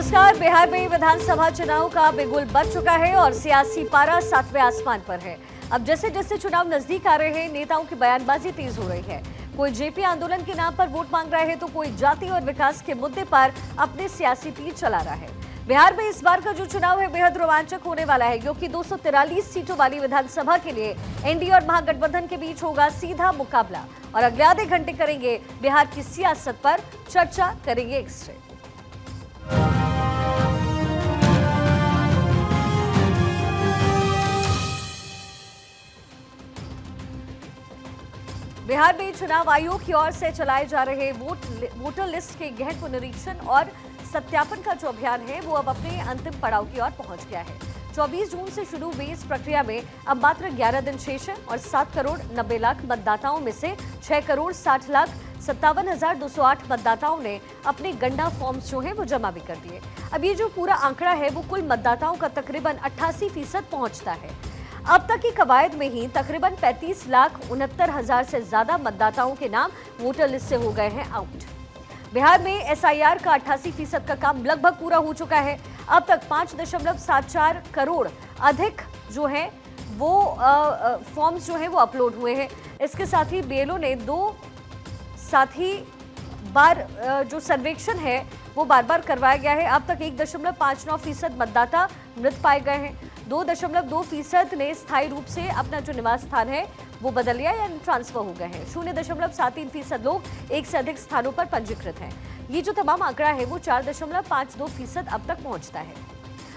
नमस्कार। बिहार में विधानसभा चुनाव का बिगुल बज चुका है और सियासी पारा 7वें आसमान पर है। अब जैसे जैसे चुनाव नजदीक आ रहे हैं, नेताओं की बयानबाजी तेज हो रही है। कोई जेपी आंदोलन के नाम पर वोट मांग रहा है तो कोई जाति और विकास के मुद्दे पर अपने सियासी तीर चला रहा है। बिहार में इस बार का जो चुनाव है बेहद रोमांचक होने वाला है, क्योंकि 243 सीटों वाली विधानसभा के लिए एनडीए और महागठबंधन के बीच होगा सीधा मुकाबला। और अगले आधे घंटे करेंगे बिहार की सियासत पर चर्चा, करेंगे एक्सरे। बिहार में चुनाव आयोग की ओर से चलाए जा रहे वोटर लिस्ट के गहन पुनरीक्षण और सत्यापन का जो अभियान है वो अब अपने अंतिम पड़ाव की ओर पहुंच गया है। 24 जून से शुरू हुई इस प्रक्रिया में अब मात्र 11 दिन शेष है और 7 करोड़ 90 लाख मतदाताओं में से 6 करोड़ 60 लाख 57,208 मतदाताओं ने अपने गणना फॉर्म्स जो है वो जमा भी कर दिए। अब ये जो पूरा आंकड़ा है वो कुल मतदाताओं का तकरीबन 88% पहुंचता है। अब तक की कवायद में ही तकरीबन 35,69,000 से ज्यादा मतदाताओं के नाम वोटर लिस्ट से हो गए हैं आउट। बिहार में एसआईआर का 88% का काम लगभग पूरा हो चुका है। अब तक 5.74 करोड़ अधिक जो है वो फॉर्म्स जो है वो अपलोड हुए हैं। इसके साथ ही बीएलओ ने साथ ही बार जो सर्वेक्षण है वो बार बार करवाया गया है। अब तक 1.59% मतदाता मृत पाए गए हैं। 2.2% ने स्थायी रूप से अपना जो निवास स्थान है वो बदल लिया या ट्रांसफर हो गए हैं। 0.73% लोग एक से अधिक स्थानों पर पंजीकृत हैं। ये जो तमाम आंकड़ा है वो 4.52% अब तक पहुंचता है।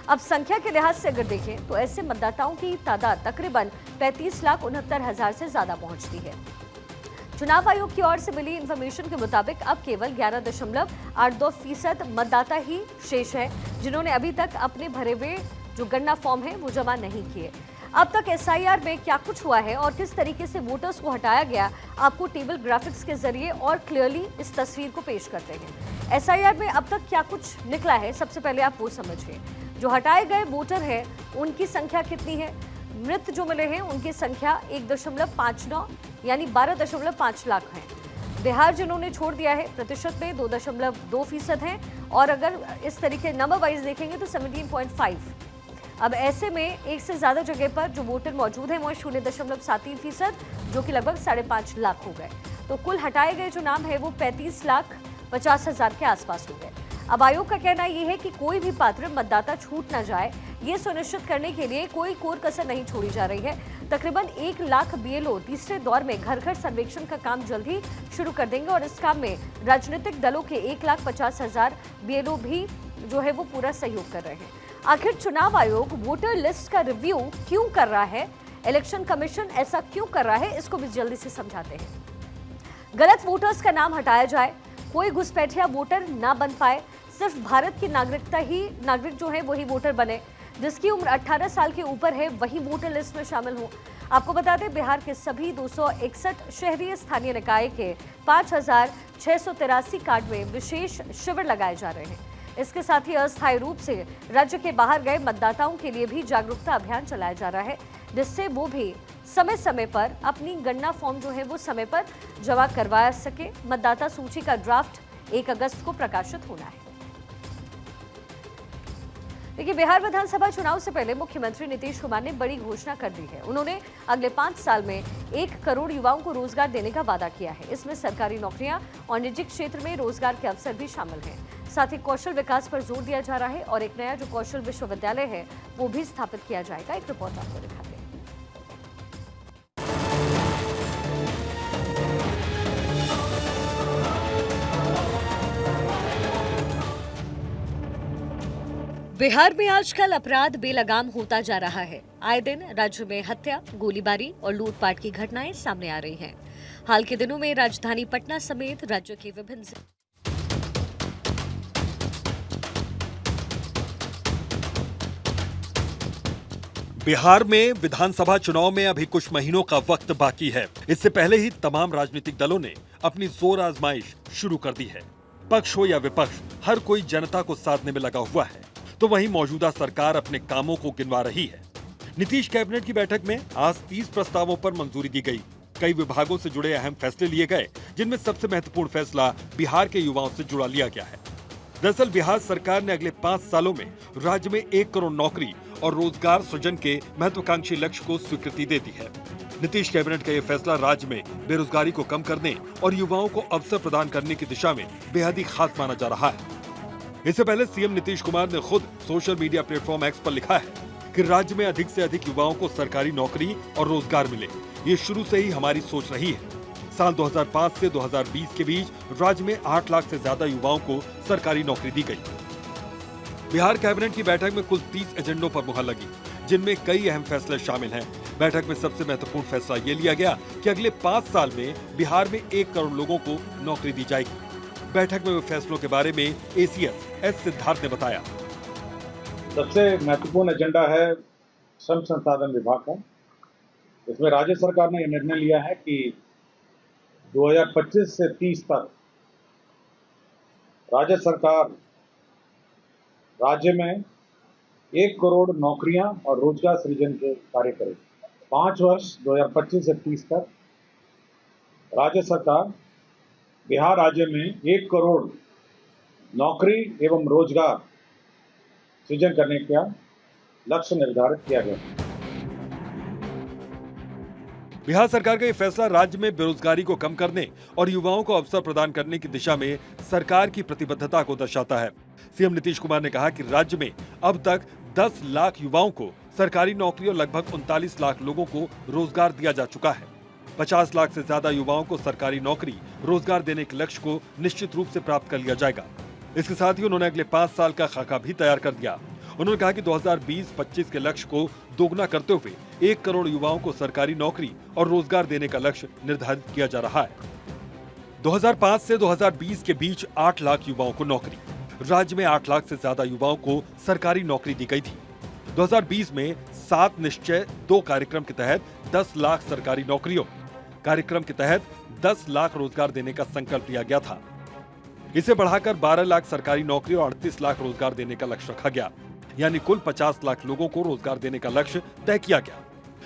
अब संख्या के लिहाज से अगर देखें तो ऐसे मतदाताओं की तादाद तकरीबन 35,69,000 से ज्यादा पहुंचती है। चुनाव आयोग की ओर से मिली इंफॉर्मेशन के मुताबिक अब केवल 11.82% मतदाता ही शेष है जिन्होंने अभी तक अपने भरे हुए जो गणना फॉर्म है वो जमा नहीं किए। अब तक एसआईआर में क्या कुछ हुआ है और किस तरीके से वोटर्स को हटाया गया, आपको टेबल ग्राफिक्स के जरिए और क्लियरली इस तस्वीर को पेश करते हैं। एसआईआर में अब तक क्या कुछ निकला है, सबसे पहले आप वो समझिए। जो हटाए गए वोटर हैं उनकी संख्या कितनी है, मृत जो मिले हैं उनकी संख्या 1.59 यानी 12.5 लाख है। बिहार जिन्होंने छोड़ दिया है प्रतिशत में 2.2% है और अगर इस तरीके नंबर वाइज देखेंगे तो 17.5। अब ऐसे में एक से ज्यादा जगह पर जो वोटर मौजूद हैं वो 0.73% जो कि लगभग 5.5 लाख हो गए। तो कुल हटाए गए जो नाम है वो 35,50,000 के आसपास हो गए। अब आयोग का कहना यह है कि कोई भी पात्र मतदाता छूट ना जाए, ये सुनिश्चित करने के लिए कोई कोर कसर नहीं छोड़ी जा रही है। तकरीबन 1 लाख बीएलओ तीसरे दौर में घर घर सर्वेक्षण का काम जल्द ही शुरू कर देंगे और इस काम में राजनीतिक दलों के 1,50,000 बीएलओ भी जो है वो पूरा सहयोग कर रहे हैं। आखिर चुनाव आयोग वोटर लिस्ट का रिव्यू क्यों कर रहा है, इलेक्शन कमीशन ऐसा क्यों कर रहा है, इसको भी जल्दी से समझाते हैं। गलत वोटर्स का नाम हटाया जाए, कोई घुसपैठिया वोटर ना बन पाए, सिर्फ भारत की नागरिक जो है वही वोटर बने, जिसकी उम्र 18 साल के ऊपर है वही वोटर लिस्ट में शामिल हो। आपको बता दें बिहार के सभी 261 शहरी स्थानीय निकाय के 5,683 कार्ड में विशेष शिविर लगाए जा रहे हैं। इसके साथ ही अस्थायी रूप से राज्य के बाहर गए मतदाताओं के लिए भी जागरूकता अभियान चलाया जा रहा है, जिससे वो भी समय समय पर अपनी गणना फॉर्म जो है वो समय पर जमा करवा सके। मतदाता सूची का ड्राफ्ट 1 अगस्त को प्रकाशित होना है। देखिए, बिहार विधानसभा चुनाव से पहले मुख्यमंत्री नीतीश कुमार ने बड़ी घोषणा कर दी है। उन्होंने अगले 5 साल में 1 करोड़ युवाओं को रोजगार देने का वादा किया है। इसमें सरकारी नौकरियां और निजी क्षेत्र में रोजगार के अवसर भी शामिल हैं। साथ ही कौशल विकास पर जोर दिया जा रहा है और एक नया जो कौशल विश्वविद्यालय है वो भी स्थापित किया जाएगा। एक रिपोर्ट आपको दिखाते हैं। बिहार में आजकल अपराध बेलगाम होता जा रहा है। आए दिन राज्य में हत्या, गोलीबारी और लूटपाट की घटनाएं सामने आ रही हैं। हाल के दिनों में राजधानी पटना समेत राज्य के विभिन्न बिहार में विधानसभा चुनाव में अभी कुछ महीनों का वक्त बाकी है। इससे पहले ही तमाम राजनीतिक दलों ने अपनी जोर आजमाइश शुरू कर दी है। पक्ष हो या विपक्ष, हर कोई जनता को साधने में लगा हुआ है। तो वहीं मौजूदा सरकार अपने कामों को गिनवा रही है। नीतीश कैबिनेट की बैठक में आज 30 प्रस्तावों पर मंजूरी दी गई। कई विभागों से जुड़े अहम फैसले लिए गए, जिनमें सबसे महत्वपूर्ण फैसला बिहार के युवाओं से जुड़ा लिया गया है। दरअसल बिहार सरकार ने अगले 5 सालों में राज्य में 1 करोड़ नौकरी और रोजगार सृजन के महत्वाकांक्षी लक्ष्य को स्वीकृति दे दी है। नीतीश कैबिनेट का यह फैसला राज्य में बेरोजगारी को कम करने और युवाओं को अवसर प्रदान करने की दिशा में बेहद ही खास माना जा रहा है। इससे पहले सीएम नीतीश कुमार ने खुद सोशल मीडिया प्लेटफॉर्म एक्स पर लिखा है कि राज्य में अधिक से अधिक युवाओं को सरकारी नौकरी और रोजगार मिले, ये शुरू से ही हमारी सोच रही है। साल 2005 से 2020 के बीच राज्य में 8 लाख से ज्यादा युवाओं को सरकारी नौकरी दी गई। बिहार कैबिनेट की बैठक में कुल 30 एजेंडों पर मुहर लगी, जिनमें कई अहम फैसले शामिल हैं। बैठक में सबसे महत्वपूर्ण फैसला ये लिया गया कि अगले 5 साल में बिहार में 1 करोड़ लोगों को नौकरी दी जाएगी। बैठक में फैसलों के बारे में एसीएस एस सिद्धार्थ ने बताया। सबसे महत्वपूर्ण एजेंडा है श्रम संसाधन विभाग का। इसमें राज्य सरकार ने यह निर्णय लिया है कि 2025 से 30 तक राज्य सरकार राज्य में 1 करोड़ नौकरियां और रोजगार सृजन के कार्य करेगी। 5 वर्ष 2025 से 30 तक राज्य सरकार बिहार राज्य में 1 करोड़ नौकरी एवं रोजगार सृजन करने का लक्ष्य निर्धारित किया गया। बिहार सरकार का यह फैसला राज्य में बेरोजगारी को कम करने और युवाओं को अवसर प्रदान करने की दिशा में सरकार की प्रतिबद्धता को दर्शाता है। सीएम नीतीश कुमार ने कहा कि राज्य में अब तक 10 लाख युवाओं को सरकारी नौकरी और लगभग 39 लाख लोगों को रोजगार दिया जा चुका है। 50 लाख से ज्यादा युवाओं को सरकारी नौकरी रोजगार देने के लक्ष्य को निश्चित रूप से प्राप्त कर लिया जाएगा। इसके साथ ही उन्होंने अगले 5 साल का खाका भी तैयार कर दिया। उन्होंने कहा कि 2020-25 के लक्ष्य को दोगुना करते हुए 1 करोड़ युवाओं को सरकारी नौकरी और रोजगार देने का लक्ष्य निर्धारित किया जा रहा है। 2005 से 2020 के बीच 8 लाख युवाओं को नौकरी। राज्य में 8 लाख से ज्यादा युवाओं को सरकारी नौकरी दी गई थी। 2020 में 7 निश्चय 2 कार्यक्रम के तहत 10 लाख सरकारी नौकरियों कार्यक्रम के तहत 10 लाख रोजगार देने का संकल्प लिया गया था। इसे बढ़ाकर 12 लाख सरकारी नौकरी और 38 लाख रोजगार देने का लक्ष्य रखा गया, यानी कुल 50 लाख लोगों को रोजगार देने का लक्ष्य तय किया गया।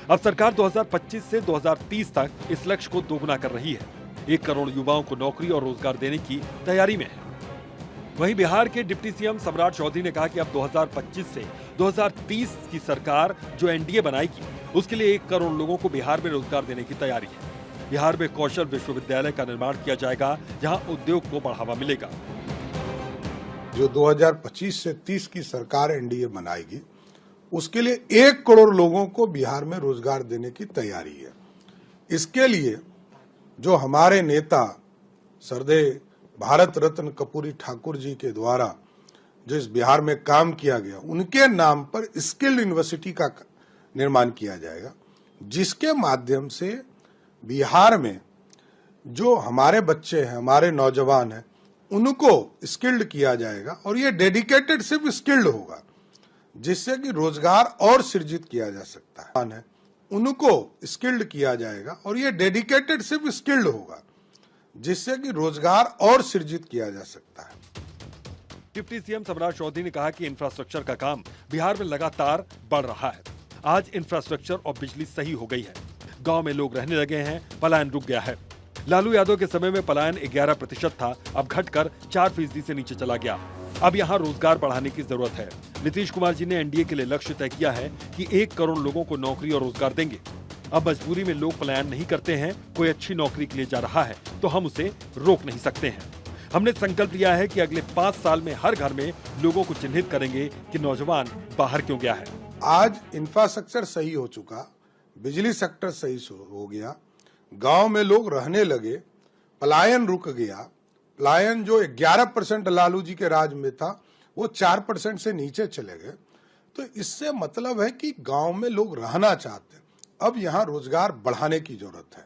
अब सरकार 2025 से 2030 तक इस लक्ष्य को दोगुना कर रही है। 1 करोड़ युवाओं को नौकरी और रोजगार देने की तैयारी में है। वहीं बिहार के डिप्टी सीएम सम्राट चौधरी ने कहा कि अब 2025 से 2030 की सरकार जो एनडीए बनाएगी, उसके लिए 1 करोड़ लोगों को बिहार में रोजगार देने की तैयारी है। बिहार में कौशल विश्वविद्यालय का निर्माण किया जाएगा, जहां उद्योग को बढ़ावा मिलेगा। जो 2025 से 30 की सरकार एनडीए बनाएगी, उसके लिए 1 करोड़ लोगों को बिहार में रोजगार देने की तैयारी है। इसके लिए जो हमारे नेता सरदेय भारत रत्न कर्पूरी ठाकुर जी के द्वारा जो इस बिहार में काम किया गया, उनके नाम पर स्किल यूनिवर्सिटी का निर्माण किया जाएगा, जिसके माध्यम से बिहार में जो हमारे बच्चे हैं, हमारे नौजवान हैं, उनको स्किल्ड किया जाएगा और ये डेडिकेटेड सिर्फ स्किल्ड होगा, जिससे कि रोजगार और सृजित किया जा सकता है। उनको स्किल्ड किया जाएगा और ये डेडिकेटेड सिर्फ स्किल्ड होगा, जिससे कि रोजगार और सृजित किया जा सकता है। डिप्टी सीएम सम्राट चौधरी ने कहा कि इंफ्रास्ट्रक्चर का काम बिहार में लगातार बढ़ रहा है। आज इंफ्रास्ट्रक्चर और बिजली सही हो गई है। गांव में लोग रहने लगे हैं, पलायन रुक गया है। लालू यादव के समय में पलायन 11% था, अब घटकर 4% से नीचे चला गया। अब यहाँ रोजगार बढ़ाने की जरूरत है। नीतीश कुमार जी ने एनडीए के लिए लक्ष्य तय किया है कि 1 करोड़ लोगों को नौकरी और रोजगार देंगे। अब मजबूरी में लोग पलायन नहीं करते हैं, कोई अच्छी नौकरी के लिए जा रहा है तो हम उसे रोक नहीं सकते हैं। हमने संकल्प लिया है कि अगले 5 साल में हर घर में लोगों को चिन्हित करेंगे कि नौजवान बाहर क्यों गया है। आज इंफ्रास्ट्रक्चर सही हो चुका, बिजली सेक्टर सही हो गया, गांव में लोग रहने लगे, पलायन रुक गया। पलायन जो 11% लालू जी के राज में था, वो 4% से नीचे चले गए। तो इससे मतलब है कि गांव में लोग रहना चाहते हैं। अब यहाँ रोजगार बढ़ाने की जरूरत है।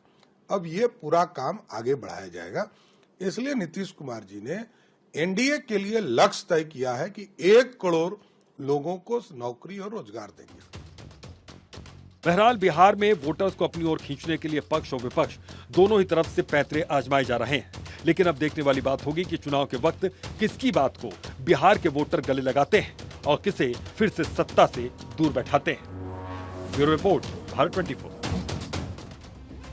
अब ये पूरा काम आगे बढ़ाया जाएगा। इसलिए नीतीश कुमार जी ने एनडीए के लिए लक्ष्य तय किया है कि 1 करोड़ लोगों को नौकरी और रोजगार देंगे। बहरहाल बिहार में वोटर्स को अपनी ओर खींचने के लिए पक्ष और विपक्ष दोनों ही तरफ से पैंतरे आजमाए जा रहे हैं। लेकिन अब देखने वाली बात होगी कि चुनाव के वक्त किसकी बात को बिहार के वोटर गले लगाते हैं और किसे फिर से सत्ता से दूर बैठाते हैं। Bureau report, Bharat 24।